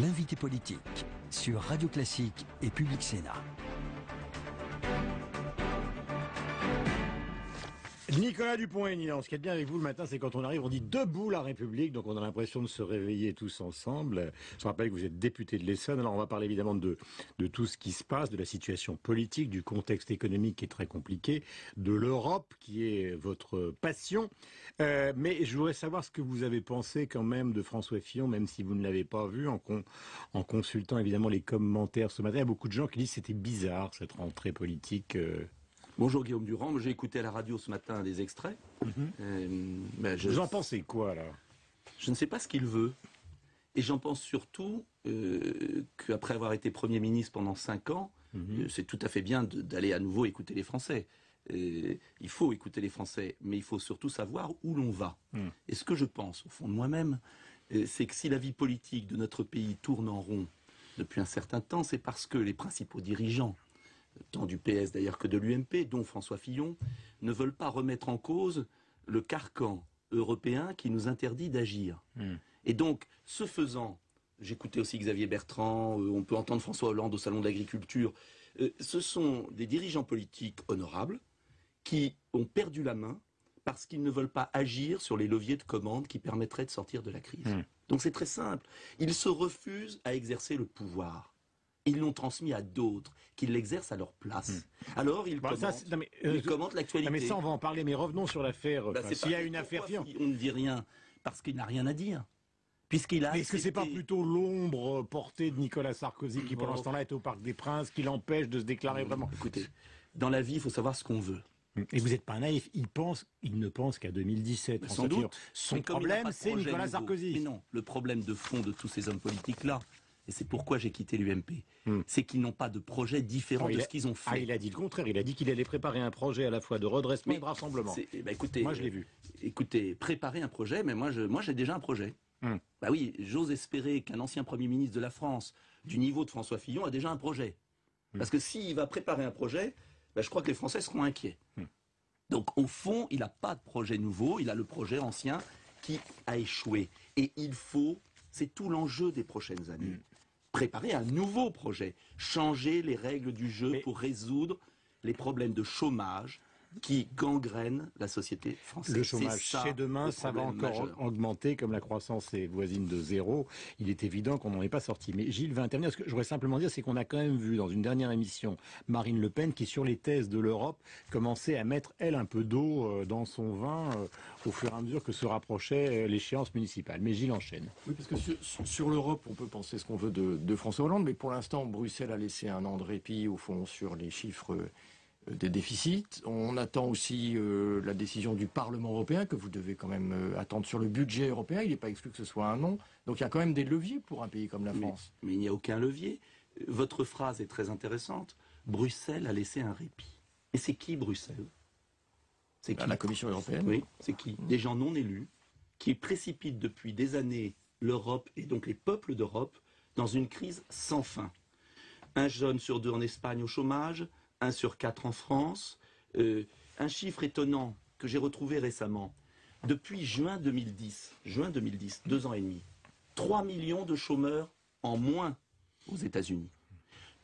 L'invité politique sur Radio Classique et Public Sénat. Nicolas Dupont-Aignan, ce qui est bien avec vous le matin, c'est quand on arrive, on dit debout la République, donc on a l'impression de se réveiller tous ensemble. Je rappelle que vous êtes député de l'Essonne, alors on va parler évidemment de tout ce qui se passe, de la situation politique, du contexte économique qui est très compliqué, de l'Europe qui est votre passion. Mais je voudrais savoir ce que vous avez pensé quand même de François Fillon, même si vous ne l'avez pas vu, en consultant évidemment les commentaires ce matin. Il y a beaucoup de gens qui disent que c'était bizarre cette rentrée politique. Bonjour Guillaume Durand, j'ai écouté à la radio ce matin des extraits. Vous en pensez quoi là? Je ne sais pas ce qu'il veut. Et j'en pense surtout qu'après avoir été Premier ministre pendant 5 ans, c'est tout à fait bien d'aller à nouveau écouter les Français. Il faut écouter les Français, mais il faut surtout savoir où l'on va. Et ce que je pense, au fond de moi-même, c'est que si la vie politique de notre pays tourne en rond depuis un certain temps, c'est parce que les principaux dirigeants, tant du PS d'ailleurs que de l'UMP, dont François Fillon, ne veulent pas remettre en cause le carcan européen qui nous interdit d'agir. Et donc, ce faisant, j'écoutais aussi Xavier Bertrand, on peut entendre François Hollande au Salon de l'Agriculture, ce sont des dirigeants politiques honorables qui ont perdu la main parce qu'ils ne veulent pas agir sur les leviers de commande qui permettraient de sortir de la crise. Donc c'est très simple, ils se refusent à exercer le pouvoir. Ils l'ont transmis à d'autres, qui l'exercent à leur place. Alors, ils commentent l'actualité. Mais ça, on va en parler, mais revenons sur l'affaire. S'il y a une affaire... On ne dit rien, parce qu'il n'a rien à dire. Puisqu'il a Mais est-ce que c'est pas plutôt l'ombre portée de Nicolas Sarkozy, qui pendant ce temps-là est au Parc des Princes, qui l'empêche de se déclarer vraiment? Écoutez, dans la vie, il faut savoir ce qu'on veut. Et vous n'êtes pas naïf, il ne pense qu'à 2017. Sans doute. Son problème, c'est Nicolas Sarkozy. Mais non, le problème de fond de tous ces hommes politiques-là, et c'est pourquoi j'ai quitté l'UMP, c'est qu'ils n'ont pas de projet différent de ce qu'ils ont fait. Ah, il a dit le contraire, il a dit qu'il allait préparer un projet à la fois de redressement et de rassemblement. Écoutez, moi je l'ai vu. Écoutez, préparer un projet, mais moi j'ai déjà un projet. Bah oui, j'ose espérer qu'un ancien Premier ministre de la France, du niveau de François Fillon, a déjà un projet. Parce que s'il va préparer un projet, je crois que les Français seront inquiets. Donc au fond, il n'a pas de projet nouveau, il a le projet ancien qui a échoué. Et il faut, c'est tout l'enjeu des prochaines années, préparer un nouveau projet, changer les règles du jeu pour résoudre les problèmes de chômage qui gangrènent la société française. Le chômage chez demain, ça va encore augmenter, comme la croissance est voisine de zéro. Il est évident qu'on n'en est pas sorti. Mais Gilles va intervenir. Ce que je voudrais simplement dire, c'est qu'on a quand même vu dans une dernière émission Marine Le Pen qui, sur les thèses de l'Europe, commençait à mettre, elle, un peu d'eau dans son vin au fur et à mesure que se rapprochait l'échéance municipale. Mais Gilles enchaîne. Oui, parce que sur l'Europe, on peut penser ce qu'on veut de François Hollande, mais pour l'instant, Bruxelles a laissé un an de répit, au fond, sur les chiffres des déficits. On attend aussi la décision du Parlement européen, que vous devez quand même attendre sur le budget européen. Il n'est pas exclu que ce soit un non. Donc il y a quand même des leviers pour un pays comme la France. Mais il n'y a aucun levier. Votre phrase est très intéressante. Bruxelles a laissé un répit. Et c'est qui Bruxelles? C'est qui? La Commission européenne. Oui, c'est qui? Des gens non élus qui précipitent depuis des années l'Europe et donc les peuples d'Europe dans une crise sans fin. 1 jeune sur 2 en Espagne au chômage, 1 sur 4 en France. Un chiffre étonnant que j'ai retrouvé récemment. Depuis juin 2010, 2 ans et demi, 3 millions de chômeurs en moins aux États-Unis.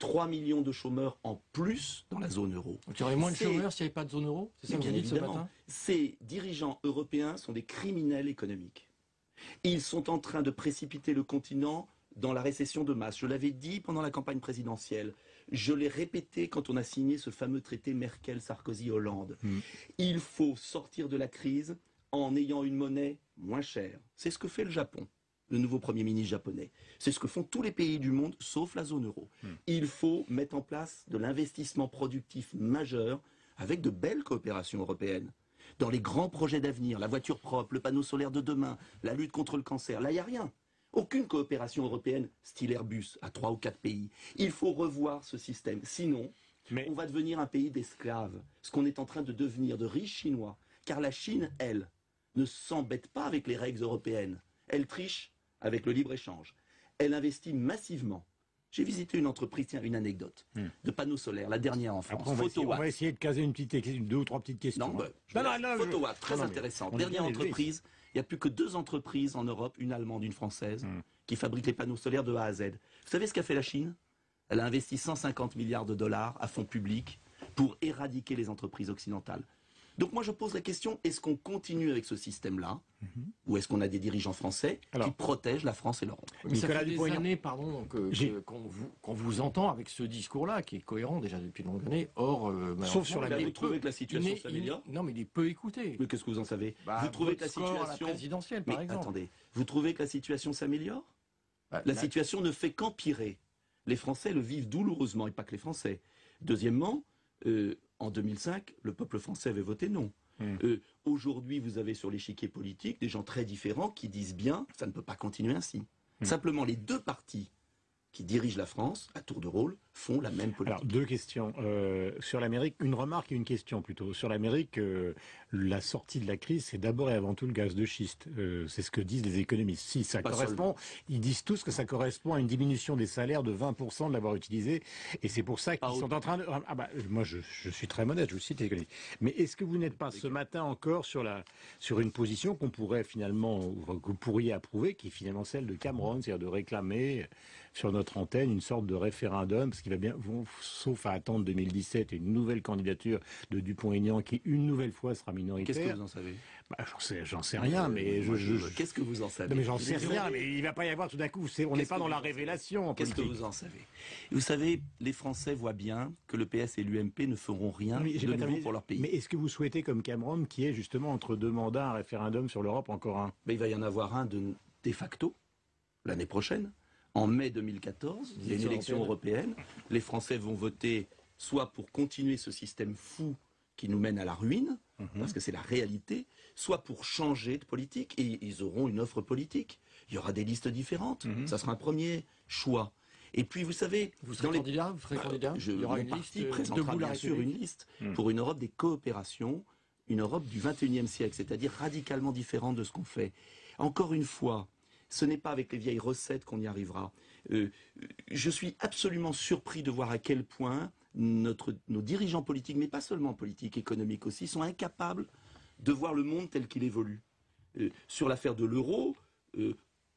3 millions de chômeurs en plus dans la zone euro. Donc il y aurait moins de chômeurs s'il n'y avait pas de zone euro? C'est ça que vous dites ce matin? Ces dirigeants européens sont des criminels économiques. Ils sont en train de précipiter le continent dans la récession de masse. Je l'avais dit pendant la campagne présidentielle. Je l'ai répété quand on a signé ce fameux traité Merkel-Sarkozy-Hollande. Il faut sortir de la crise en ayant une monnaie moins chère. C'est ce que fait le Japon, le nouveau Premier ministre japonais. C'est ce que font tous les pays du monde, sauf la zone euro. Il faut mettre en place de l'investissement productif majeur avec de belles coopérations européennes. Dans les grands projets d'avenir, la voiture propre, le panneau solaire de demain, la lutte contre le cancer, là il n'y a rien. Aucune coopération européenne, style Airbus, à 3 ou 4 pays. Il faut revoir ce système. Sinon, on va devenir un pays d'esclaves. Ce qu'on est en train de devenir, de riches Chinois. Car la Chine, elle, ne s'embête pas avec les règles européennes. Elle triche avec le libre-échange. Elle investit massivement J'ai visité une entreprise, tiens, une anecdote, de panneaux solaires, la dernière en France. Après, on va essayer de caser deux ou trois petites questions. Non, Photowatt, très intéressant. Dernière entreprise, il n'y a plus que 2 entreprises en Europe, une allemande, une française, qui fabriquent les panneaux solaires de A à Z. Vous savez ce qu'a fait la Chine? Elle a investi 150 milliards de dollars à fonds publics pour éradiquer les entreprises occidentales. Donc moi je pose la question, est-ce qu'on continue avec ce système-là ou est-ce qu'on a des dirigeants français qui protègent la France et l'Europe? Mais ça fait des années, qu'on vous entend avec ce discours-là, qui est cohérent déjà depuis de longues années. Or, sauf sur la. Vous trouvez que la situation s'améliore? Non, mais il est peu écouté. Mais qu'est-ce que vous en savez? Vous trouvez que la situation présidentielle, par exemple. Attendez, vous trouvez que la situation s'améliore? La situation ne fait qu'empirer. Les Français le vivent douloureusement, et pas que les Français. Deuxièmement, en 2005, le peuple français avait voté non. Aujourd'hui, vous avez sur l'échiquier politique des gens très différents qui disent bien, ça ne peut pas continuer ainsi. Simplement, les 2 partis qui dirigent la France, à tour de rôle, font la même politique. Alors, 2 questions. Sur l'Amérique, une remarque et une question plutôt. Sur l'Amérique, la sortie de la crise, c'est d'abord et avant tout le gaz de schiste. C'est ce que disent les économistes. Si ça correspond, ils disent tous que ça correspond à une diminution des salaires de 20% de l'avoir utilisé. Et c'est pour ça qu'ils sont en train de... moi, je suis très modeste, je vous cite les économistes. Mais est-ce que vous n'êtes pas ce matin encore sur une position qu'on pourrait finalement, que vous pourriez approuver, qui est finalement celle de Cameron, c'est-à-dire de réclamer sur notre antenne une sorte de référendum, parce qu'il va bien, sauf à attendre 2017 et une nouvelle candidature de Dupont-Aignan qui une nouvelle fois sera minoritaire. Qu'est-ce que vous en savez? J'en sais rien, mais qu'est-ce que vous en savez? Non, mais j'en sais rien, mais il va pas y avoir tout d'un coup. On n'est pas dans la révélation en politique. Qu'est-ce que vous en savez? Vous savez, les Français voient bien que le PS et l'UMP ne feront rien de nouveau pour leur pays. Mais est-ce que vous souhaitez, comme Cameron, qui est justement entre 2 mandats, un référendum sur l'Europe, encore un? Il va y en avoir un de facto l'année prochaine. En mai 2014, il y a une élection européenne. Les Français vont voter soit pour continuer ce système fou qui nous mène à la ruine, parce que c'est la réalité, soit pour changer de politique, et ils auront une offre politique. Il y aura des listes différentes. Ça sera un premier choix. Et puis, vous savez... Vous serez candidat? Vous serez candidat? Il y aura une liste, présentera bien sûr une liste pour une Europe des coopérations, une Europe du XXIe siècle, c'est-à-dire radicalement différente de ce qu'on fait. Encore une fois, ce n'est pas avec les vieilles recettes qu'on y arrivera. Je suis absolument surpris de voir à quel point nos dirigeants politiques, mais pas seulement politiques, économiques aussi, sont incapables de voir le monde tel qu'il évolue. Sur l'affaire de l'euro,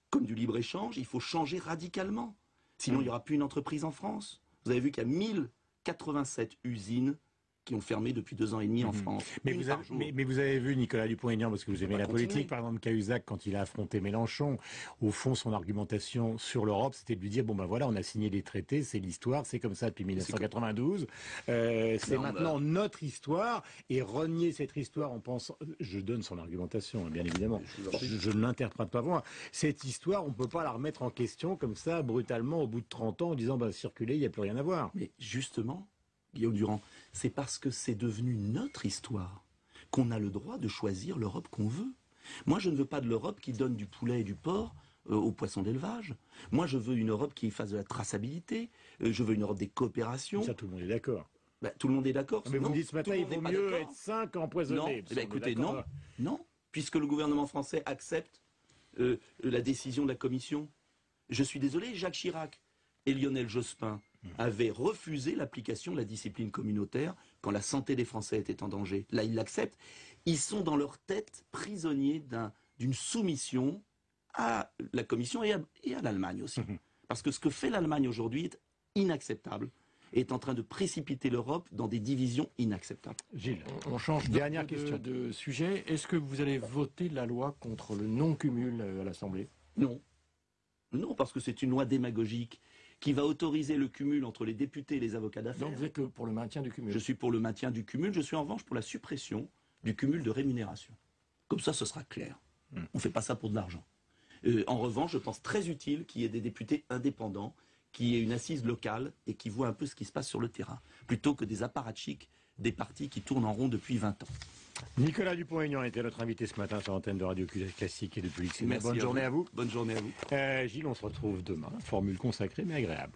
comme du libre-échange, il faut changer radicalement. Sinon, il n'y aura plus une entreprise en France. Vous avez vu qu'il y a 1087 usines qui ont fermé depuis 2 ans et demi en France. Mais vous avez vu Nicolas Dupont-Aignan, parce que vous aimez la politique, par exemple Cahuzac, quand il a affronté Mélenchon, au fond, son argumentation sur l'Europe, c'était de lui dire, bon ben voilà, on a signé des traités, c'est l'histoire, c'est comme ça depuis 1992, c'est maintenant notre histoire, et renier cette histoire en pensant, je donne son argumentation, bien évidemment, je ne l'interprète pas moi, cette histoire, on ne peut pas la remettre en question comme ça, brutalement, au bout de 30 ans, en disant, ben circuler, il n'y a plus rien à voir. Mais justement, Guillaume Durand, c'est parce que c'est devenu notre histoire qu'on a le droit de choisir l'Europe qu'on veut. Moi, je ne veux pas de l'Europe qui donne du poulet et du porc aux poissons d'élevage. Moi, je veux une Europe qui fasse de la traçabilité. Je veux une Europe des coopérations. Ça, tout le monde est d'accord. Tout le monde est d'accord. Mais vous me dites ce matin, il vaut mieux être 5 qu'empoisonné. Non, écoutez, non, puisque le gouvernement français accepte la décision de la Commission. Je suis désolé, Jacques Chirac et Lionel Jospin avaient refusé l'application de la discipline communautaire quand la santé des Français était en danger. Là, ils l'acceptent. Ils sont dans leur tête prisonniers d'une soumission à la Commission et à l'Allemagne aussi. Parce que ce que fait l'Allemagne aujourd'hui est inacceptable et est en train de précipiter l'Europe dans des divisions inacceptables. Gilles, on change dernière question de sujet. Est-ce que vous allez voter la loi contre le non-cumul à l'Assemblée? Non. Non, parce que c'est une loi démagogique qui va autoriser le cumul entre les députés et les avocats d'affaires. Donc vous êtes pour le maintien du cumul? Je suis pour le maintien du cumul, je suis en revanche pour la suppression du cumul de rémunération. Comme ça, ce sera clair. On ne fait pas ça pour de l'argent. En revanche, je pense très utile qu'il y ait des députés indépendants, qu'il y ait une assise locale et qui voient un peu ce qui se passe sur le terrain, plutôt que des apparatchiks des partis qui tournent en rond depuis 20 ans. Nicolas Dupont-Aignan était notre invité ce matin sur l'antenne de Radio Classique et de Public Sénat. Bonne journée à vous. Bonne journée à vous. Gilles, on se retrouve demain. Formule consacrée mais agréable.